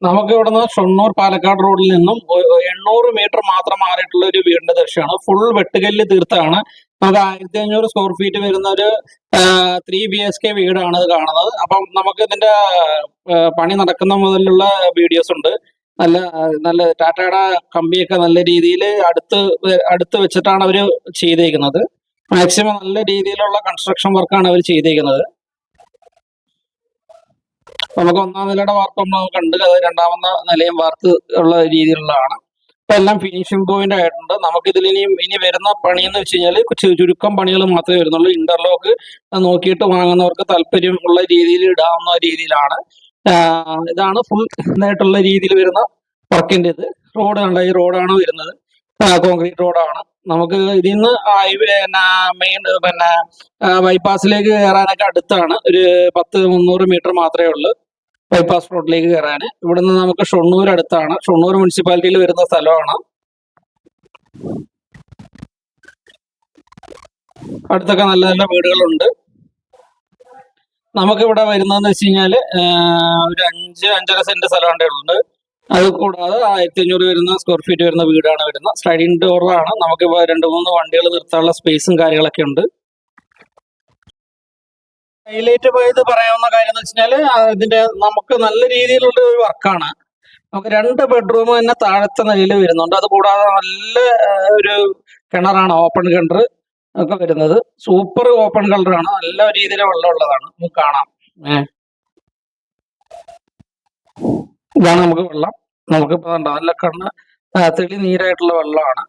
നമുക്ക് ഇവിടുന്ന് ഷൊർണൂർ പാലക്കാട് റോഡിൽ നിന്നും 800 മീറ്റർ മാത്രം മാറിയിട്ടുള്ള ഒരു വീടിന്റെ ദൃശ്യമാണ്. ഫുൾ വെട്ടുകല്ല് തീർത്താണ്. നമുക്ക് 1500 സ്ക്വയർ ഫീറ്റ് വരുന്ന ഒരു 3 BHK വീടാണ് ഇത് കാണുന്നത്. അപ്പം നമുക്ക് ഇതിന്റെ പണി നടക്കുന്ന മുതലുള്ള വീഡിയോസ് ഉണ്ട്. നല്ല നല്ല ടാറ്റയുടെ കമ്പിയൊക്കെ നല്ല രീതിയിൽ അടുത്ത് വെച്ചിട്ടാണ് അവർ ചെയ്തേക്കുന്നത്. മാക്സിമം നല്ല രീതിയിലുള്ള കൺസ്ട്രക്ഷൻ വർക്കാണ് അവർ ചെയ്തേക്കുന്നത്. നമുക്ക് ഒന്നാം നിലയുടെ വാർപ്പ് നമ്മൾ കണ്ട്, അത് രണ്ടാമത്തെ നിലയും വാർത്ത് ഉള്ള രീതിയിലുള്ളതാണ്. ഇപ്പൊ എല്ലാം ഫിനിഷിംഗ് പോയിന്റ് ആയിട്ടുണ്ട്. നമുക്ക് ഇതിൽ ഇനി വരുന്ന പണി എന്ന് വെച്ച് കഴിഞ്ഞാൽ ചുരുക്കം പണികൾ മാത്രമേ വരുന്നുള്ളൂ. ഇന്റർലോക്ക് നോക്കിയിട്ട് വാങ്ങുന്നവർക്ക് താല്പര്യമുള്ള രീതിയിൽ ഇടാവുന്ന രീതിയിലാണ്. ഇതാണ് ഫുൾ ഇതായിട്ടുള്ള രീതിയിൽ വരുന്ന വർക്കിന്റെ ഇത്. റോഡ് കണ്ട, ഈ റോഡാണ് വരുന്നത്, കോൺക്രീറ്റ് റോഡാണ്. നമുക്ക് ഇതിൽ നിന്ന് ഹൈവേ മെയിൻ ബൈപ്പാസിലേക്ക് കയറാനൊക്കെ അടുത്താണ്. ഒരു 10-300 മീറ്റർ മാത്രമേ ഉള്ളൂ ബൈപ്പാസ് റോഡിലേക്ക് കയറാൻ. ഇവിടുന്ന് നമുക്ക് ഷൊർണൂർ അടുത്താണ്. ഷൊർണൂർ മുനിസിപ്പാലിറ്റിയിൽ വരുന്ന സ്ഥലമാണ്. അടുത്തൊക്കെ നല്ല നല്ല വീടുകളുണ്ട്. നമുക്കിവിടെ വരുന്നതെന്ന് വെച്ച് കഴിഞ്ഞാൽ ഒരു 5-5.5 സെന്റ് സ്ഥലം ഉണ്ട്. അത് കൂടാതെ 1500 വരുന്ന സ്ക്വയർ ഫീറ്റ് വരുന്ന വീടാണ് വരുന്നത്. സ്ലൈഡിംഗ് ഡോറാണ്. നമുക്കിപ്പോൾ 2-3 വണ്ടികൾ നിർത്താനുള്ള സ്പേസും കാര്യങ്ങളൊക്കെ ഉണ്ട്. ഹൈലൈറ്റ് പോയത് പറയാവുന്ന കാര്യം എന്ന് വെച്ചാൽ ഇതിന്റെ നമുക്ക് നല്ല രീതിയിലുള്ള ഒരു വർക്കാണ്. നമുക്ക് 2 ബെഡ്റൂം തന്നെ താഴത്തെ നിലയിൽ വരുന്നുണ്ട്. അത് കൂടാതെ നല്ല ഒരു കിണറാണ്, ഓപ്പൺ കിണർ ഒക്കെ വരുന്നത്. സൂപ്പർ ഓപ്പൺ കളറാണ്, നല്ല രീതിയിൽ വെള്ളമുള്ളതാണ്. നമുക്ക് കാണാം. ഇതാണ് നമുക്ക് വെള്ളം. നമുക്കിപ്പോ നല്ല തെളി നീരായിട്ടുള്ള വെള്ളമാണ്.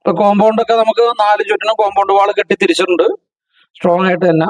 ഇപ്പൊ കോമ്പൗണ്ട് ഒക്കെ നമുക്ക് 4 ചുറ്റിനും കോമ്പൗണ്ട് വാൾ കെട്ടി തിരിച്ചിട്ടുണ്ട്, സ്ട്രോങ് ആയിട്ട് തന്നെ.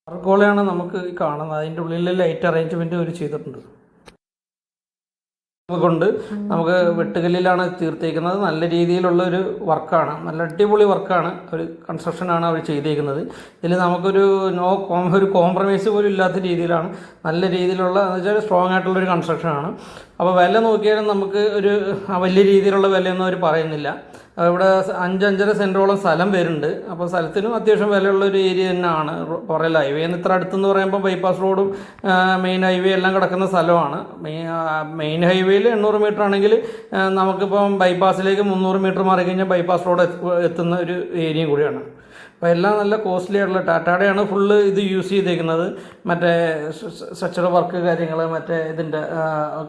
അർഗോളയാണ് നമുക്ക് കാണുന്നത്. അതിൻ്റെ ഉള്ളിൽ ലൈറ്റ് അറേഞ്ച്മെന്റ് അവർ ചെയ്തിട്ടുണ്ട്. കൊണ്ട് നമുക്ക് വെട്ടുകല്ലിലാണ് തീർത്തേക്കുന്നത്. നല്ല രീതിയിലുള്ള ഒരു വർക്കാണ്, നല്ല അടിപൊളി വർക്കാണ്, ഒരു കൺസ്ട്രക്ഷനാണ് അവർ ചെയ്തേക്കുന്നത്. ഇതിൽ നമുക്കൊരു ഒരു കോംപ്രമൈസ് പോലും ഇല്ലാത്ത രീതിയിലാണ് നല്ല രീതിയിലുള്ള എന്ന് വെച്ചാൽ സ്ട്രോങ് ആയിട്ടുള്ളൊരു കൺസ്ട്രക്ഷനാണ്. അപ്പോൾ വില നോക്കിയാലും നമുക്ക് ഒരു വലിയ രീതിയിലുള്ള വിലയൊന്നും അവർ പറയുന്നില്ല. ഇവിടെ 5-5.5 സെൻറ്റോളം സ്ഥലം വരുന്നുണ്ട്. അപ്പോൾ സ്ഥലത്തിനും അത്യാവശ്യം വിലയുള്ള ഒരു ഏരിയ തന്നെയാണ്. പുറകിൽ ഹൈവേ ഇത്ര അടുത്തെന്ന് പറയുമ്പോൾ ബൈപ്പാസ് റോഡും മെയിൻ ഹൈവേ എല്ലാം കിടക്കുന്ന സ്ഥലമാണ്. മെയിൻ ഹൈവേയിൽ 800 മീറ്റർ ആണെങ്കിൽ നമുക്കിപ്പം ബൈപ്പാസിലേക്ക് 300 മീറ്റർ മാറി കഴിഞ്ഞാൽ ബൈപ്പാസ് റോഡ് എത്തുന്ന ഒരു ഏരിയയും കൂടിയാണ്. അപ്പോൾ എല്ലാം നല്ല കോസ്റ്റ്ലി ആയിട്ടുള്ള ടാറ്റയുടെയാണ് ഫുള്ള് ഇത് യൂസ് ചെയ്തേക്കുന്നത്. മറ്റേ സ്ട്രക്ചർ വർക്ക് കാര്യങ്ങൾ, മറ്റേ ഇതിൻ്റെ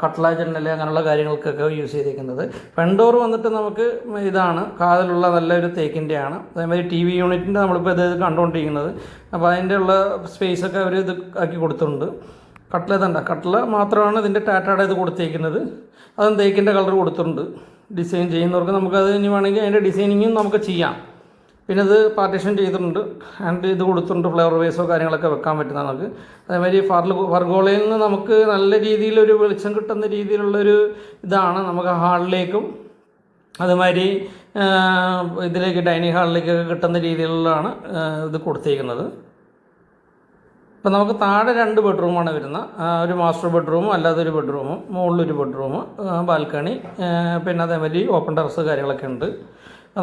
കട്ട്ല ജനൽ അങ്ങനെയുള്ള കാര്യങ്ങൾക്കൊക്കെ യൂസ് ചെയ്തേക്കുന്നത്. ഫ്രണ്ട് ഡോർ വന്നിട്ട് നമുക്ക് ഇതാണ് കാതിലുള്ള നല്ലൊരു തേക്കിൻ്റെയാണ്. അതേമാതിരി TV യൂണിറ്റിൻ്റെ നമ്മളിപ്പോൾ ഇത് കണ്ടുകൊണ്ടിരിക്കുന്നത്. അപ്പോൾ അതിൻ്റെ ഉള്ള സ്പേസൊക്കെ അവർ ഇത് ആക്കി കൊടുത്തിട്ടുണ്ട്. കട്ട്ല മാത്രമാണ് ഇതിൻ്റെ ടാറ്റയുടെ ഇത് കൊടുത്തേക്കുന്നത്. അതും തേക്കിൻ്റെ കളർ കൊടുത്തിട്ടുണ്ട്. ഡിസൈൻ ചെയ്യുന്നവർക്ക് നമുക്കത് ഇനി വേണമെങ്കിൽ അതിൻ്റെ ഡിസൈനിങ്ങും നമുക്ക് ചെയ്യാം. പിന്നെ ഇത് പാർട്ടീഷൻ ചെയ്തിട്ടുണ്ട്, ആൻഡ് ഇത് കൊടുത്തിട്ടുണ്ട്, ഫ്ലവർ വേസോ കാര്യങ്ങളൊക്കെ വെക്കാൻ പറ്റുന്ന നമുക്ക്. അതേമാതിരി ഫർഗോളയിൽ നിന്ന് നമുക്ക് നല്ല രീതിയിലൊരു വെളിച്ചം കിട്ടുന്ന രീതിയിലുള്ളൊരു ഇതാണ് നമുക്ക് ഹാളിലേക്കും അതുമാതിരി ഇതിലേക്ക് ഡൈനിങ് ഹാളിലേക്കൊക്കെ കിട്ടുന്ന രീതിയിലുള്ളതാണ് ഇത് കൊടുത്തിരിക്കുന്നത്. ഇപ്പം നമുക്ക് താഴെ 2 ബെഡ്റൂമാണ് വരുന്നത്. ഒരു മാസ്റ്റർ ബെഡ്റൂമും അല്ലാതെ ഒരു ബെഡ്റൂമും, മുകളിലൊരു ബെഡ്റൂം, ബാൽക്കണി, പിന്നെ അതേമാതിരി ഓപ്പൺ ടെറസ് കാര്യങ്ങളൊക്കെ ഉണ്ട്.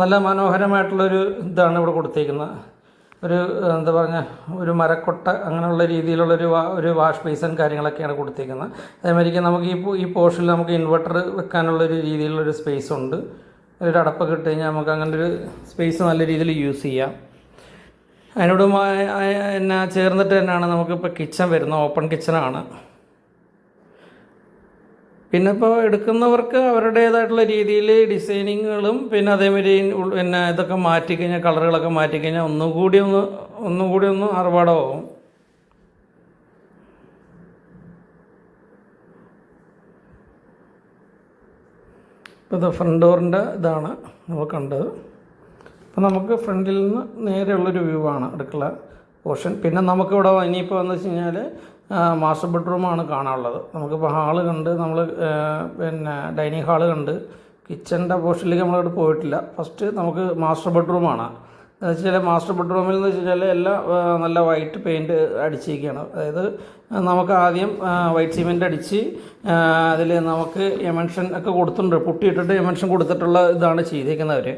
നല്ല മനോഹരമായിട്ടുള്ളൊരു ഇതാണ് ഇവിടെ കൊടുത്തേക്കുന്നത്. ഒരു എന്താ പറഞ്ഞാൽ ഒരു മരക്കൊട്ട അങ്ങനെയുള്ള രീതിയിലുള്ളൊരു വാഷ് ബേസിൻ കാര്യങ്ങളൊക്കെയാണ് കൊടുത്തേക്കുന്നത്. അതേമാതിരി നമുക്ക് ഈ പോർഷനിൽ നമുക്ക് ഇൻവെർട്ടർ വെക്കാനുള്ളൊരു രീതിയിലുള്ളൊരു സ്പേസ് ഉണ്ട്. ഒരു അടപ്പൊക്കെ ഇട്ട് കഴിഞ്ഞാൽ നമുക്ക് അങ്ങനെ ഒരു സ്പേസ് നല്ല രീതിയിൽ യൂസ് ചെയ്യാം. അതിനോട് ചേർന്നിട്ട് തന്നെയാണ് നമുക്കിപ്പോൾ കിച്ചൺ വരുന്നത്. ഓപ്പൺ കിച്ചണാണ്. പിന്നെ ഇപ്പോൾ എടുക്കുന്നവർക്ക് അവരുടേതായിട്ടുള്ള രീതിയിൽ ഡിസൈനിങ്ങുകളും പിന്നെ അതേമാതിരി ഇതൊക്കെ മാറ്റിക്കഴിഞ്ഞാൽ കളറുകളൊക്കെ മാറ്റിക്കഴിഞ്ഞാൽ ഒന്നും കൂടി ഒന്ന് ആർഭാടമാവും. ഇപ്പോൾ ഇത് ഫ്രണ്ട് ഡോറിൻ്റെ ഇതാണ് നമ്മൾ കണ്ടത്. അപ്പോൾ നമുക്ക് ഫ്രണ്ടിൽ നിന്ന് നേരെയുള്ളൊരു വ്യൂ ആണ് അടുക്കള പോർഷൻ. പിന്നെ നമുക്കിവിടെ ഇനിയിപ്പോൾ എന്ന് വെച്ച് കഴിഞ്ഞാൽ മാസ്റ്റർ ബെഡ്റൂമാണ് കാണാനുള്ളത്. നമുക്കിപ്പോൾ ഹാള് കണ്ട് നമ്മൾ പിന്നെ ഡൈനിങ് ഹാള് കണ്ട് കിച്ചൻ്റെ പോർഷനിലേക്ക് നമ്മളിവിടെ പോയിട്ടില്ല. ഫസ്റ്റ് നമുക്ക് മാസ്റ്റർ ബെഡ്റൂമാണ്. എന്ന് വെച്ചാൽ മാസ്റ്റർ ബെഡ്റൂമിൽ എന്ന് വെച്ച് കഴിഞ്ഞാൽ എല്ലാം നല്ല വൈറ്റ് പെയിൻറ്റ് അടിച്ചിരിക്കുകയാണ്. അതായത് നമുക്ക് ആദ്യം വൈറ്റ് സിമെൻറ്റ് അടിച്ച് അതിൽ നമുക്ക് എമൻഷൻ ഒക്കെ കൊടുത്തിട്ടുണ്ട്, പുട്ടിയിട്ടിട്ട് എമൻഷൻ കൊടുത്തിട്ടുള്ള ഇതാണ് ചെയ്തേക്കുന്നവർ.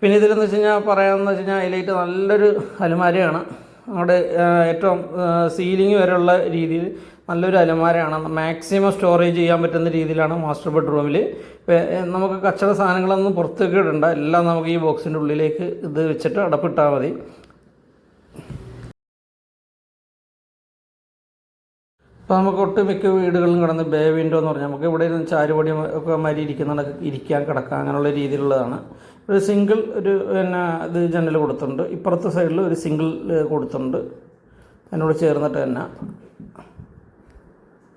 പിന്നെ ഇതിലെന്ന് വെച്ച് കഴിഞ്ഞാൽ പറയാമെന്ന് വെച്ച് കഴിഞ്ഞാൽ ഹൈലൈറ്റ് നല്ലൊരു അലമാരയാണ്. അവിടെ ഏറ്റവും സീലിംഗ് വരെയുള്ള രീതിയിൽ നല്ലൊരു അലമാരയാണ്. മാക്സിമം സ്റ്റോറേജ് ചെയ്യാൻ പറ്റുന്ന രീതിയിലാണ് മാസ്റ്റർ ബെഡ്റൂമിൽ. നമുക്ക് കച്ചട സാധനങ്ങളൊന്നും പുറത്തേക്ക് ഇടണ്ട, എല്ലാം നമുക്ക് ഈ ബോക്സിൻ്റെ ഉള്ളിലേക്ക് ഇത് വെച്ചിട്ട് അടപ്പിട്ടാൽ മതി. അപ്പോൾ നമുക്ക് ഒട്ടുമിക്ക വീടുകളിലും കിടന്ന് ബേ വിൻഡോ എന്ന് പറഞ്ഞാൽ നമുക്ക് ഇവിടെ ഇരുന്ന് ചാരുപടി ഒക്കെ മാതിരി ഇരിക്കാൻ കിടക്കാം, അങ്ങനെയുള്ള രീതിയിലുള്ളതാണ്. ഒരു സിംഗിൾ പിന്നെ ഇത് ജനൽ കൊടുത്തിട്ടുണ്ട്. ഇപ്പുറത്തെ സൈഡിൽ ഒരു സിംഗിൾ കൊടുത്തിട്ടുണ്ട്. അതിനോട് ചേർന്നിട്ട് തന്നെ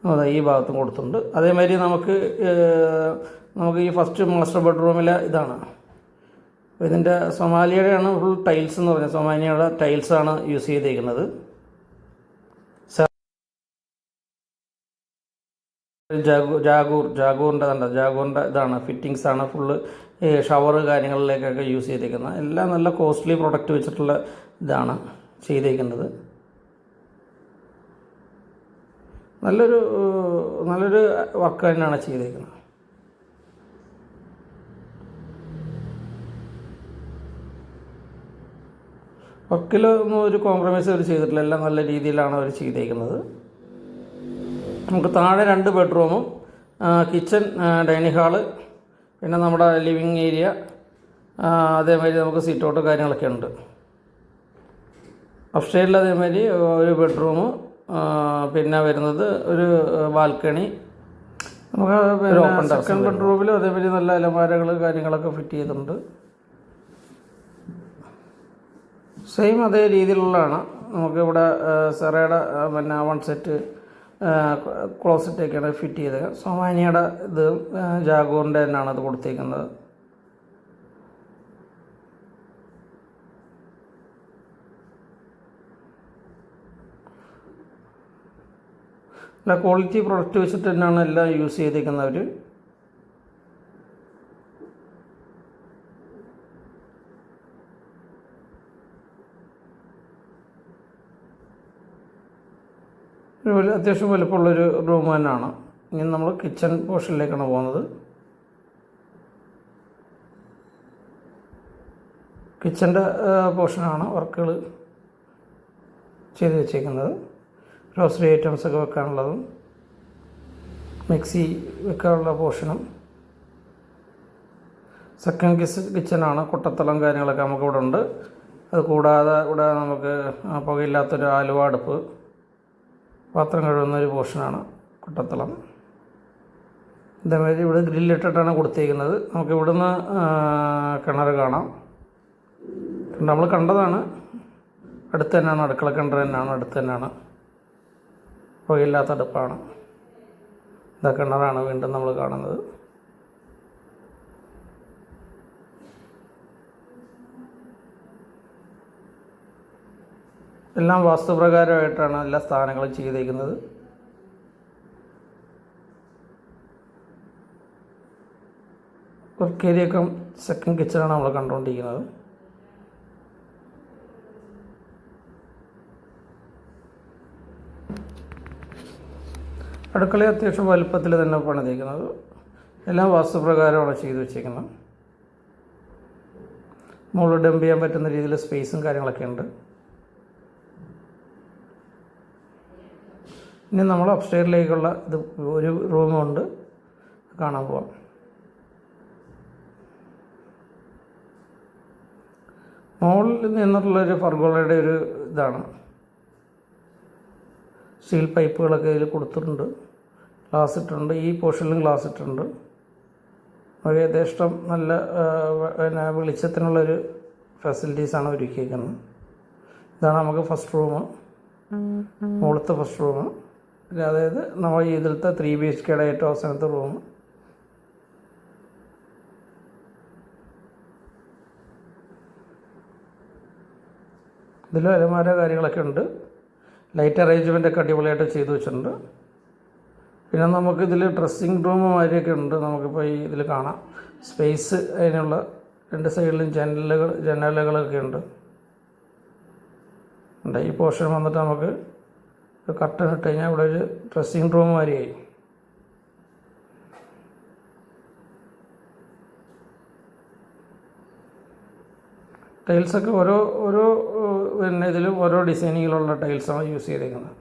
അതെ ഈ ഭാഗത്തും കൊടുത്തിട്ടുണ്ട്. അതേമാതിരി നമുക്ക് ഈ ഫസ്റ്റ് മാസ്റ്റർ ബെഡ്റൂമിലെ ഇതാണ്. ഇതിൻ്റെ സൊമാലിയുടെയാണ് ഫുൾ ടൈൽസ് എന്ന് പറഞ്ഞാൽ സൊമാലിയുടെ ടൈൽസാണ് യൂസ് ചെയ്തേക്കുന്നത്. ജാഗൂറിൻ്റെ ഇതാണ് ഫിറ്റിങ്സാണ് ഫുള്ള്. ഷവർ കാര്യങ്ങളിലേക്കൊക്കെ യൂസ് ചെയ്തേക്കുന്നത് എല്ലാം നല്ല കോസ്റ്റ്ലി പ്രൊഡക്റ്റ് വെച്ചിട്ടുള്ള ഇതാണ് ചെയ്തേക്കുന്നത്. നല്ലൊരു വർക്ക് തന്നെയാണ് ചെയ്തേക്കുന്നത്. വർക്കിലൊന്നും ഒരു കോംപ്രമൈസ് അവർ ചെയ്തിട്ടില്ല, എല്ലാം നല്ല രീതിയിലാണ് അവർ ചെയ്തേക്കുന്നത്. നമുക്ക് താഴെ 2 ബെഡ്റൂമും കിച്ചൺ, ഡൈനിങ് ഹാള്, പിന്നെ നമ്മുടെ ലിവിങ് ഏരിയ, അതേമാതിരി നമുക്ക് സീറ്റ് ഔട്ട് കാര്യങ്ങളൊക്കെ ഉണ്ട്. അപ്സ്റ്റേറിൽ അതേമാതിരി ഒരു ബെഡ്റൂം, പിന്നെ വരുന്നത് ഒരു ബാൽക്കണി. നമുക്ക് സെക്കൻഡ് ബെഡ്റൂമിലും അതേമാതിരി നല്ല അലമാരകൾ കാര്യങ്ങളൊക്കെ ഫിറ്റ് ചെയ്തിട്ടുണ്ട്. സെയിം അതേ രീതിയിലുള്ളതാണ്. നമുക്കിവിടെ സെറയുടെ പിന്നെ 1 സെറ്റ് ക്ലോസറ്റൊക്കെയാണ് ഫിറ്റ് ചെയ്തത്. സൊമാനിയുടെ ഇത് ജാഗോറിൻ്റെ തന്നെയാണ് അത് കൊടുത്തേക്കുന്നത്. നല്ല ക്വാളിറ്റി പ്രൊഡക്റ്റ് വെച്ചിട്ട് തന്നെയാണ് എല്ലാം യൂസ് ചെയ്തേക്കുന്നവർ. അത്യാവശ്യം വലുപ്പമുള്ളൊരു റൂം തന്നെയാണ്. ഇനി നമ്മൾ കിച്ചൺ പോർഷനിലേക്കാണ് പോകുന്നത്. കിച്ചൻ്റെ പോർഷനാണ് വർക്കുകൾ ചെയ്ത് വെച്ചേക്കുന്നത്. ഗ്രോസറി ഐറ്റംസൊക്കെ വെക്കാനുള്ളതും മിക്സി വെക്കാനുള്ള പോർഷനും. സെക്കൻഡ് കിച്ചനാണ്. കൊട്ടത്തളം കാര്യങ്ങളൊക്കെ നമുക്കിവിടെ ഉണ്ട്. അത് കൂടാതെ ഇവിടെ നമുക്ക് പുകയില്ലാത്തൊരു ആലുവ അടുപ്പ്, പാത്രം കഴുകുന്നൊരു പോർഷനാണ് കൊട്ടത്തളം. ഇതേമാതിരി ഇവിടെ ഗ്രില്ലിട്ടിട്ടാണ് കൊടുത്തേക്കുന്നത്. നമുക്ക് ഇവിടുന്ന് കിണർ കാണാം. നമ്മൾ കണ്ടതാണ്, അടുത്ത് തന്നെയാണ്. അടുക്കള കിണർ തന്നെയാണ്, അടുത്ത് തന്നെയാണ്. പുകയില്ലാത്ത അടുപ്പാണ്. ഇതാ കിണറാണ് വീണ്ടും നമ്മൾ കാണുന്നത്. എല്ലാം വാസ്തുപ്രകാരമായിട്ടാണ് എല്ലാ സ്ഥാനങ്ങളും ചെയ്തേക്കുന്നത്. വർക്ക് ഏരിയയൊക്കെ സെക്കൻഡ് കിച്ചണാണ് നമ്മൾ കണ്ടുകൊണ്ടിരിക്കുന്നത്. അടുക്കള അത്യാവശ്യം വലുപ്പത്തിൽ തന്നെ പണിതേക്കുന്നത്. എല്ലാം വാസ്തുപ്രകാരമാണ് ചെയ്തു വെച്ചേക്കുന്നത്. മുകളിൽ ഡംപ് ചെയ്യാൻ പറ്റുന്ന രീതിയിൽ സ്പേസും കാര്യങ്ങളൊക്കെ ഉണ്ട്. ഇനി നമ്മൾ അപ്സ്റ്റെയറിലേക്കുള്ള ഇത് ഒരു റൂമുണ്ട്, കാണാൻ പോവാം. മുകളിൽ നിന്നിട്ടുള്ളൊരു ഫർഗോളയുടെ ഒരു ഇതാണ്. സ്റ്റീൽ പൈപ്പുകളൊക്കെ ഇതിൽ കൊടുത്തിട്ടുണ്ട്. ഗ്ലാസ് ഇട്ടിട്ടുണ്ട്. ഈ പോർഷനിലും ഗ്ലാസ് ഇട്ടിട്ടുണ്ട്. ഒരു യഥേഷ്ടം നല്ല പിന്നെ വെളിച്ചത്തിനുള്ളൊരു ഫെസിലിറ്റീസാണ് ഒരുക്കിയിരിക്കുന്നത്. ഇതാണ് നമുക്ക് ഫസ്റ്റ് റൂം, മുകളിലത്തെ ഫസ്റ്റ് റൂം. അതായത് നമ്മൾ ഇതിലത്തെ 3 BHKയുടെ ഏറ്റവും അവസാനത്തെ റൂം. ഇതിൽ അലമാര കാര്യങ്ങളൊക്കെ ഉണ്ട്. ലൈറ്റ് അറേഞ്ച്മെൻ്റ് ഒക്കെ അടിപൊളിയായിട്ട് ചെയ്തു വെച്ചിട്ടുണ്ട്. പിന്നെ നമുക്ക് ഇതിൽ ഡ്രസ്സിങ് റൂം മാതിരിയൊക്കെ ഉണ്ട്. നമുക്കിപ്പോൾ ഈ ഇതിൽ കാണാം സ്പേസ്, അതിനുള്ള 2 സൈഡിലും ജനലുകളൊക്കെ ഉണ്ട്. ഈ പോർഷൻ വന്നിട്ട് നമുക്ക് കർട്ടൻ ഇട്ട് കഴിഞ്ഞാൽ ഇവിടെ ഒരു ഡ്രസ്സിങ് റൂം മാതിരിയായി. ടൈൽസൊക്കെ ഓരോ പിന്നെ ഇതിലും ഓരോ ഡിസൈനിങ്ങിലുള്ള ടൈൽസാണ് യൂസ് ചെയ്തേക്കുന്നത്.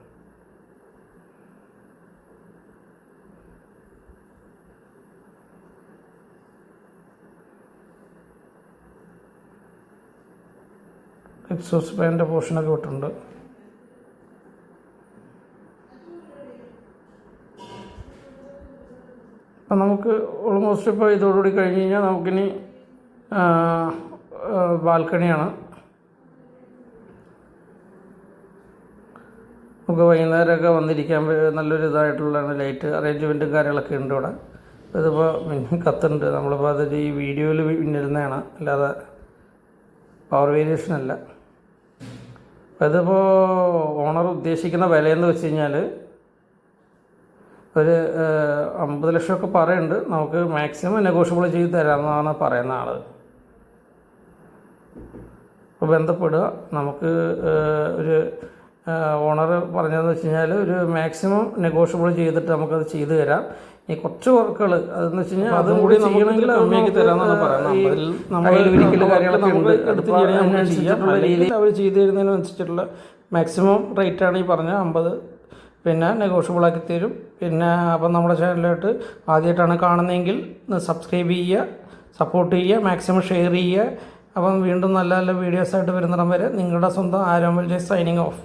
എക്സോസ്റ്റ് ഫാനിൻ്റെ പോർഷനൊക്കെ വിട്ടിട്ടുണ്ട്. അപ്പം നമുക്ക് ഓൾമോസ്റ്റ് ഇപ്പോൾ ഇതോടുകൂടി കഴിഞ്ഞ് കഴിഞ്ഞാൽ നമുക്കിനി ബാൽക്കണിയാണ്. നമുക്ക് വൈകുന്നേരമൊക്കെ വന്നിരിക്കാൻ നല്ലൊരു ഇതായിട്ടുള്ള ലൈറ്റ് അറേഞ്ച്മെൻറ്റും കാര്യങ്ങളൊക്കെ ഉണ്ട് ഇവിടെ. ഇതിപ്പോൾ മിന്നി കത്തുണ്ട്. നമ്മളിപ്പോൾ അതിൽ ഈ വീഡിയോയിൽ പിന്നിരുന്നതാണ്, അല്ലാതെ പവർ വേരിയേഷൻ അല്ല. അപ്പോൾ ഇതിപ്പോൾ ഓണർ ഉദ്ദേശിക്കുന്ന വിലയെന്ന് വെച്ച് കഴിഞ്ഞാൽ ഒരു 50 ലക്ഷമൊക്കെ പറയുന്നുണ്ട്. നമുക്ക് മാക്സിമം നെഗോഷ്യബിൾ ചെയ്ത് തരാമെന്നാണ് പറയുന്ന ആൾ. അപ്പോൾ ബന്ധപ്പെടുക. നമുക്ക് ഒരു ഓണർ പറഞ്ഞതെന്ന് വെച്ച് കഴിഞ്ഞാൽ ഒരു മാക്സിമം നെഗോഷ്യബിൾ ചെയ്തിട്ട് നമുക്കത് ചെയ്തു തരാം. ഈ കുറച്ച് വർക്കുകൾ അതെന്ന് വെച്ച് കഴിഞ്ഞാൽ അതും കൂടി ചെയ്യണമെങ്കിൽ അമ്മയ്ക്ക് തരാമെന്നാണ് പറയുന്നത്. നമ്മൾ ഒരിക്കലും കാര്യങ്ങളൊക്കെ ഉണ്ട് അതിനനുസരിച്ചിട്ടുള്ള രീതിയിൽ അവർ ചെയ്തു തരുന്നതിനനുസരിച്ചിട്ടുള്ള മാക്സിമം റേറ്റാണ് ഈ പറഞ്ഞ 50. പിന്നെ നെഗോഷ്യബിളാക്കി തരും. പിന്നെ അപ്പം നമ്മുടെ ചാനലിലോട്ട് ആദ്യമായിട്ടാണ് കാണുന്നതെങ്കിൽ സബ്സ്ക്രൈബ് ചെയ്യുക, സപ്പോർട്ട് ചെയ്യുക, മാക്സിമം ഷെയർ ചെയ്യുക. അപ്പം വീണ്ടും നല്ല നല്ല വീഡിയോസായിട്ട് വരുന്നിടം വരെ നിങ്ങളുടെ സ്വന്തം ആരോമൽ ജെ സൈനിങ് ഓഫ്.